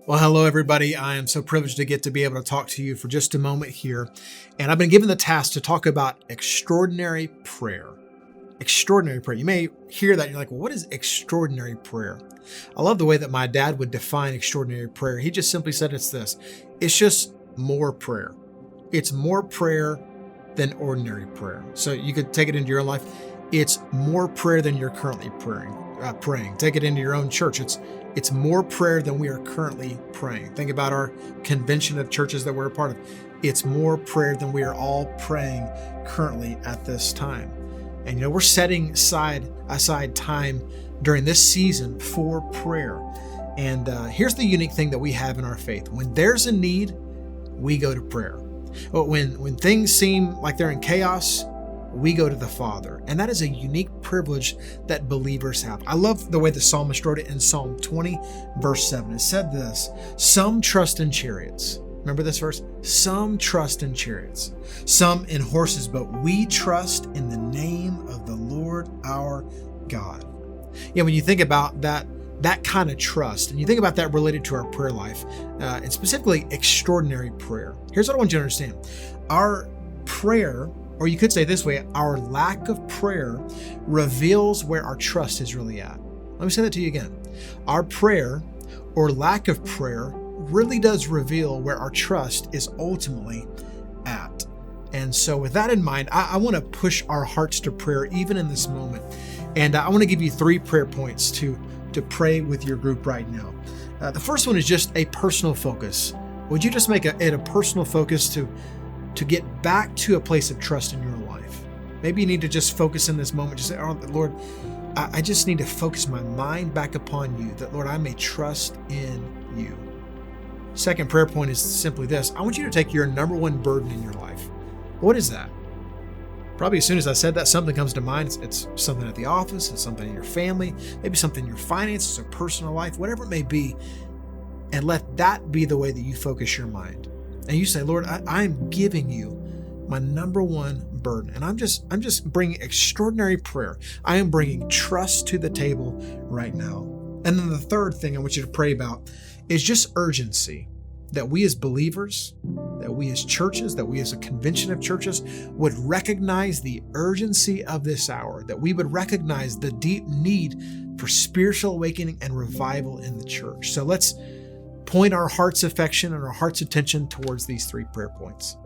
Well, hello, everybody. I am so privileged to get to be able to talk to you for just a moment here. And I've been given the task to talk about extraordinary prayer. Extraordinary prayer. You may hear that and you're like, well, what is extraordinary prayer? I love the way that my dad would define extraordinary prayer. He just simply said it's this. It's just more prayer. It's more prayer than ordinary prayer. So you could take it into your own life. It's more prayer than you're currently praying. Take it into your own church. It's more prayer than we are currently praying. Think about our convention of churches that we're a part of. It's more prayer than we are all praying currently at this time. And we're setting aside time during this season for prayer. And here's the unique thing that we have in our faith. When there's a need, we go to prayer. But when things seem like they're in chaos, we go to the Father. And that is a unique privilege that believers have. I love the way the psalmist wrote it in Psalm 20, verse 7. It said this, some trust in chariots. Remember this verse? Some trust in chariots, some in horses, but we trust in the name of the Lord our God. When you think about that kind of trust, and you think about that related to our prayer life, and specifically extraordinary prayer, here's what I want you to understand. Our prayer, or you could say this way, our lack of prayer reveals where our trust is really at. Let me say that to you again. Our prayer or lack of prayer really does reveal where our trust is ultimately at. And so with that in mind, I want to push our hearts to prayer even in this moment. And I want to give you 3 prayer points to pray with your group right now. The first one is just a personal focus. Would you just make it a personal focus to get back to a place of trust in your life? Maybe you need to just focus in this moment. Just say, oh, Lord, I just need to focus my mind back upon you, that, Lord, I may trust in you. Second prayer point is simply this. I want you to take your number one burden in your life. What is that? Probably as soon as I said that, something comes to mind. It's something at the office, it's something in your family, maybe something in your finances or personal life, whatever it may be. And let that be the way that you focus your mind. And you say, Lord, I'm giving you my number one burden. And I'm just bringing extraordinary prayer. I am bringing trust to the table right now. And then the third thing I want you to pray about is just urgency. That we as believers, that we as churches, that we as a convention of churches would recognize the urgency of this hour. That we would recognize the deep need for spiritual awakening and revival in the church. So let's point our heart's affection and our heart's attention towards these 3 prayer points.